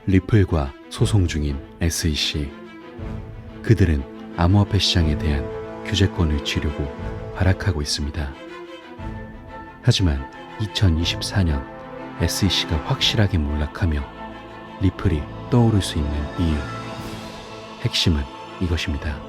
리플과 소송 중인 SEC. 그들은 암호화폐 시장에 대한 규제권을 쥐려고 발악하고 있습니다. 하지만 2024년 SEC가 확실하게 몰락하며 리플이 떠오를 수 있는 이유. 핵심은 이것입니다.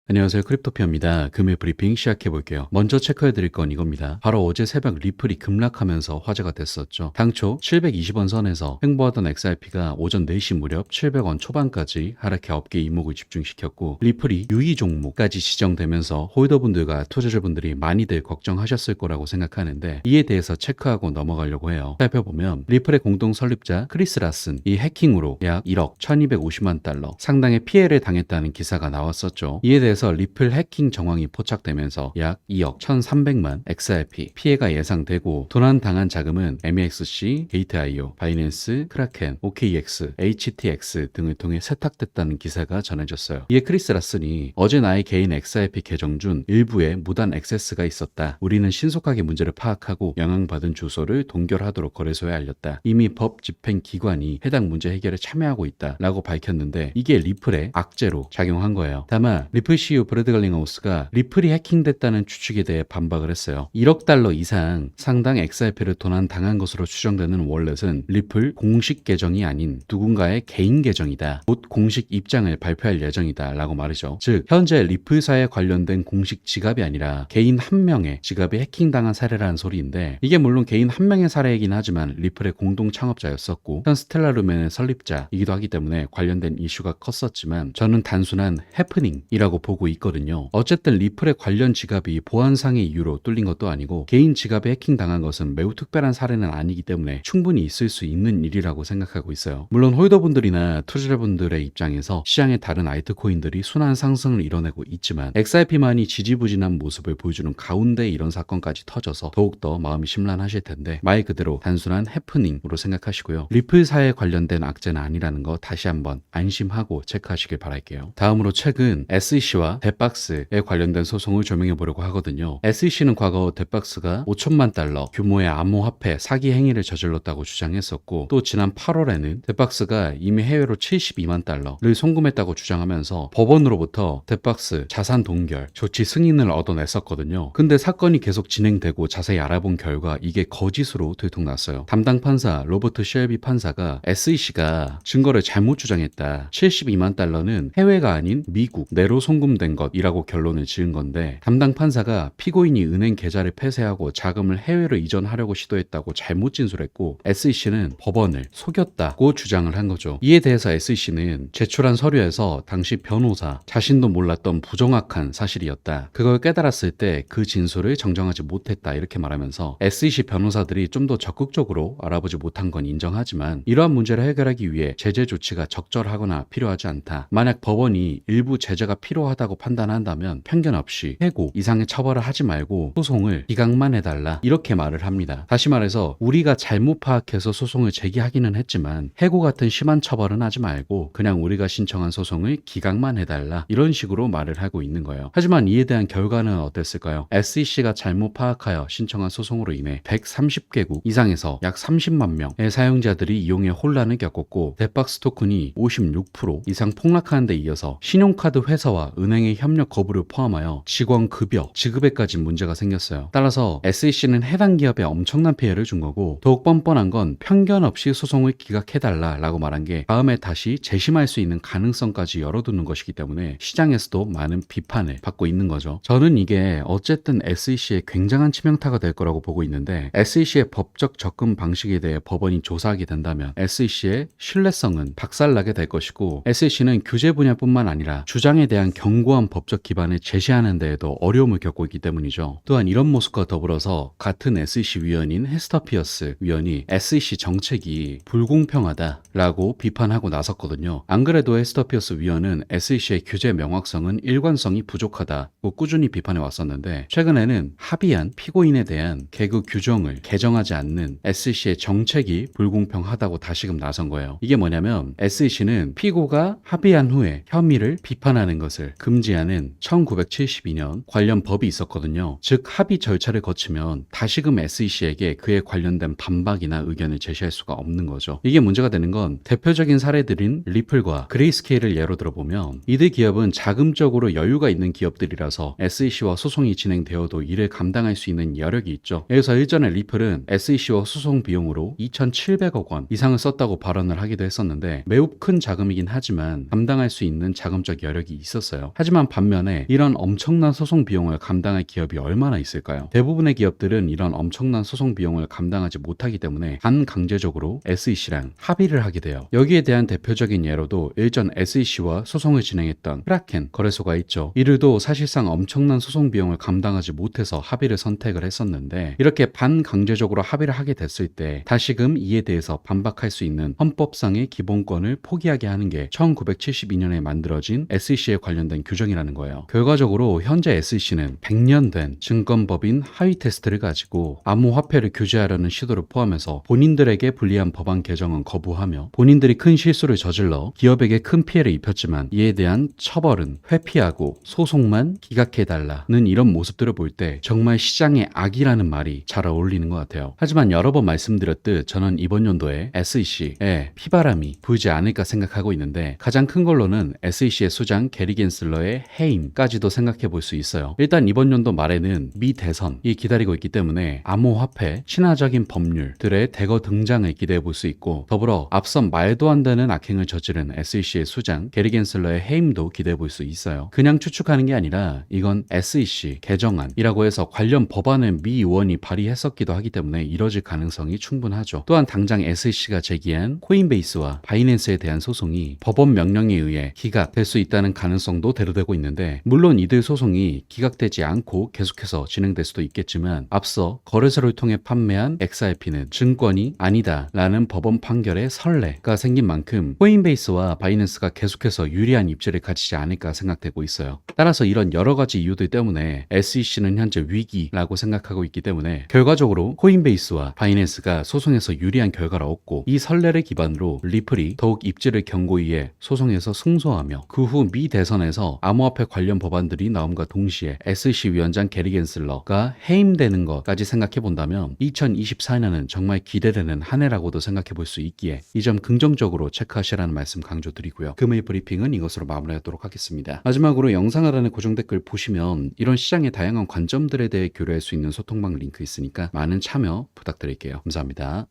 안녕하세요, 크립토피아입니다. 금일 브리핑 시작해볼게요. 먼저 체크해드릴 건 이겁니다. 바로 어제 새벽 리플이 급락하면서 화제가 됐었죠. 당초 720원 선에서 횡보하던 XRP가 오전 4시 무렵 700원 초반까지 하락해 업계 이목을 집중시켰고, 리플이 유의 종목까지 지정되면서 홀더분들과 투자자분들이 많이들 걱정하셨을 거라고 생각하는데, 이에 대해서 체크하고 넘어가려고 해요. 살펴보면 리플의 공동 설립자 크리스 라슨, 이 해킹으로 약 1억 1250만 달러 상당의 피해를 당했다는 기사가 나왔었죠. 이에 대해서 리플 해킹 정황이 포착되면서 약 2억 1300만 XRP 피해가 예상되고, 도난당한 자금은 MEXC, 게이트.io, 바이낸스, 크라켄, OKX, HTX 등을 통해 세탁됐다는 기사가 전해졌어요. 이에 크리스 라슨이 어제 나의 개인 XRP 계정 중 일부에 무단 액세스가 있었다. 우리는 신속하게 문제를 파악하고 영향받은 주소를 동결하도록 거래소에 알렸다. 이미 법 집행 기관이 해당 문제 해결에 참여하고 있다 라고 밝혔는데, 이게 리플의 악재로 작용한 거예요. 다만 리플 CEO 브래드 갈링하우스가 리플이 해킹됐다는 추측에 대해 반박을 했어요. 1억 달러 이상 상당 XRP를 도난당한 것으로 추정되는 월렛은 리플 공식 계정이 아닌 누군가의 개인 계정이다. 곧 공식 입장을 발표할 예정이다 라고 말이죠. 즉 현재 리플사에 관련된 공식 지갑이 아니라 개인 한 명의 지갑이 해킹당한 사례라는 소리인데, 이게 물론 개인 한 명의 사례이긴 하지만 리플의 공동 창업자였었고 현 스텔라루멘의 설립자이기도 하기 때문에 관련된 이슈가 컸었지만, 저는 단순한 해프닝이라고 보고 있거든요. 어쨌든 리플의 관련 지갑이 보안상의 이유로 뚫린 것도 아니고 개인 지갑에 해킹당한 것은 매우 특별한 사례는 아니기 때문에 충분히 있을 수 있는 일이라고 생각하고 있어요. 물론 홀더분들이나 투자자분들의 입장에서 시장의 다른 알트코인들이 순환 상승을 이뤄내고 있지만 XRP만이 지지부진한 모습을 보여주는 가운데 이런 사건까지 터져서 더욱더 마음이 심란하실 텐데, 말 그대로 단순한 해프닝으로 생각하시고요. 리플사에 관련된 악재는 아니라는 거 다시 한번 안심하고 체크하시길 바랄게요. 다음으로 최근 SEC와 뎁박스에 관련된 소송을 조명해 보려고 하거든요. SEC는 과거 뎁박스가 5천만 달러 규모의 암호화폐 사기 행위를 저질렀다고 주장했었고, 또 지난 8월에는 뎁박스가 이미 해외로 72만 달러를 송금했다고 주장하면서 법원으로부터 뎁박스 자산 동결 조치 승인을 얻어냈었거든요. 근데 사건이 계속 진행되고 자세히 알아본 결과 이게 거짓으로 들통났어요. 담당 판사 로버트 쉘비 판사가 SEC가 증거를 잘못 주장했다. 72만 달러는 해외가 아닌 미국 내로 송금된 것이라고 결론을 지은 건데, 담당 판사가 피고인이 은행 계좌를 폐쇄하고 자금을 해외로 이전하려고 시도했다고 잘못 진술했고, SEC는 법원을 속였다고 주장을 한 거죠. 이에 대해서 SEC는 제출한 서류에서 당시 변호사 자신도 몰랐던 부정확한 사실이었다. 그걸 깨달았을 때 그 진술을 정정하지 못했다 이렇게 말하면서, SEC 변호사들이 좀 더 적극적으로 알아보지 못한 건 인정하지만 이러한 문제를 해결하기 위해 제재 조치가 적절하거나 필요하지 않다. 만약 법원이 일부 제재가 필요하다고 판단한다면 편견 없이 해고 이상의 처벌을 하지 말고 소송을 기각만 해달라 이렇게 말을 합니다. 다시 말해서 우리가 잘못 파악해서 소송을 제기하기는 했지만 해고 같은 심한 처벌은 하지 말고 그냥 우리가 신청한 소송을 기각만 해달라 이런 식으로 말을 하고 있는 거예요. 하지만 이에 대한 결과는 어땠을까요? SEC가 잘못 파악하여 신청한 소송으로 인해 130개국 이상에서 약 30만 명의 사용자들이 이용해 혼란을 겪었고, 뎁박스 토큰이 56% 이상 폭락하는 데 이어서 신용카드 회사와 은행의 협력 거부를 포함하여 직원 급여 지급에까지 문제가 생겼어요. 따라서 SEC는 해당 기업에 엄청난 피해를 준 거고, 더욱 뻔뻔한 건 편견 없이 소송을 기각해달라 라고 말한 게 다음에 다시 재심할 수 있는 가능성까지 열어두는 것이기 때문에 시장에서도 많은 비판을 받고 있는 거죠. 저는 이게 어쨌든 SEC의 굉장한 치명타가 될 거라고 보고 있는데, SEC의 법적 접근 방식에 대해 법원이 조사하게 된다면 SEC의 신뢰성은 박살나게 될 것이고, SEC는 규제 분야뿐만 아니라 주장에 대한 견고한 법적 기반을 제시하는 데에도 어려움을 겪고 있기 때문이죠. 또한 이런 모습과 더불어서 같은 SEC 위원인 헤스터 피어스 위원이 SEC 정책이 불공평하다 라고 비판하고 나섰거든요. 안 그래도 에스더 피어스 위원은 SEC의 규제 명확성은 일관성이 부족하다고 꾸준히 비판해 왔었는데, 최근에는 합의한 피고인에 대한 개그 규정을 개정하지 않는 SEC의 정책이 불공평하다고 다시금 나선 거예요. 이게 뭐냐면 SEC는 피고가 합의한 후에 혐의를 비판하는 것을 금지하는 1972년 관련 법이 있었거든요. 즉 합의 절차를 거치면 다시금 SEC에게 그에 관련된 반박이나 의견을 제시할 수가 없는 거죠. 이게 문제가 되는 건 대표적인 사례들인 리플과 그레이스케일을 예로 들어보면 이들 기업은 자금적으로 여유가 있는 기업들이라서 SEC와 소송이 진행되어도 이를 감당할 수 있는 여력이 있죠. 여기서 일전에 리플은 SEC와 소송 비용으로 2,700억 원 이상을 썼다고 발언을 하기도 했었는데, 매우 큰 자금이긴 하지만 감당할 수 있는 자금적 여력이 있었어요. 하지만 반면에 이런 엄청난 소송 비용을 감당할 기업이 얼마나 있을까요? 대부분의 기업들은 이런 엄청난 소송 비용을 감당하지 못하기 때문에 반강제적으로 SEC랑 합의를 하게 돼요. 여기에 대한 대표적인 예로도 일전 SEC와 소송을 진행했던 크라켄 거래소가 있죠. 이들도 사실상 엄청난 소송 비용을 감당하지 못해서 합의를 선택을 했었는데, 이렇게 반강제적으로 합의를 하게 됐을 때 다시금 이에 대해서 반박할 수 있는 헌법상의 기본권을 포기하게 하는 게 1972년에 만들어진 SEC에 관련된 규정이라는 거예요. 결과적으로 현재 SEC는 100년 된 증권법인 하위 테스트를 가지고 암호화폐를 규제하려는 시도를 포함해서 본인들에게 불리한 법안 개정은 거부하며, 본인들이 큰 실수를 저질러 기업에게 큰 피해를 입혔지만 이에 대한 처벌은 회피하고 소송만 기각해달라는 이런 모습들을 볼 때 정말 시장의 악이라는 말이 잘 어울리는 것 같아요. 하지만 여러 번 말씀드렸듯 저는 이번 연도에 SEC에 피바람이 불지 않을까 생각하고 있는데, 가장 큰 걸로는 SEC의 수장 게리 겐슬러의 해임까지도 생각해 볼 수 있어요. 일단 이번 연도 말에는 미 대선이 기다리고 있기 때문에 암호화폐 친화적인 법률들의 대거 등장을 기대해 볼 수 있고, 더불어 앞선 말도 안 되는 악행을 저지른 SEC의 수장 게리 겐슬러의 해임도 기대해 볼 수 있어요. 그냥 추측하는 게 아니라 이건 SEC 개정안이라고 해서 관련 법안을 미 의원이 발의했었기도 하기 때문에 이뤄질 가능성이 충분하죠. 또한 당장 SEC가 제기한 코인베이스와 바이낸스에 대한 소송이 법원 명령에 의해 기각될 수 있다는 가능성도 대두되고 있는데, 물론 이들 소송이 기각되지 않고 계속해서 진행될 수도 있겠지만, 앞서 거래소를 통해 판매한 XRP는 증권이 아니다라는 법원 판결의 선례가 생긴 만큼 코인베이스와 바이낸스가 계속해서 유리한 입지를 가지지 않을까 생각되고 있어요. 따라서 이런 여러 가지 이유들 때문에 SEC는 현재 위기라고 생각하고 있기 때문에 결과적으로 코인베이스와 바이낸스가 소송에서 유리한 결과를 얻고, 이 선례를 기반으로 리플이 더욱 입지를 견고히 해 소송에서 승소하며 그 후 미 대선에서 암호화폐 관련 법안들이 나옴과 동시에 SEC 위원장 게리 겐슬러가 해임되는 것까지 생각해 본다면 2024년은 정말 기대되는 한 해라고도 생각해 볼 수 있기에 이 점 긍정적으로 체크하시라는 말씀 강조드리고요. 금일 브리핑은 이것으로 마무리하도록 하겠습니다. 마지막으로 영상 아래의 고정 댓글 보시면 이런 시장의 다양한 관점들에 대해 교류할 수 있는 소통방 링크 있으니까 많은 참여 부탁드릴게요. 감사합니다.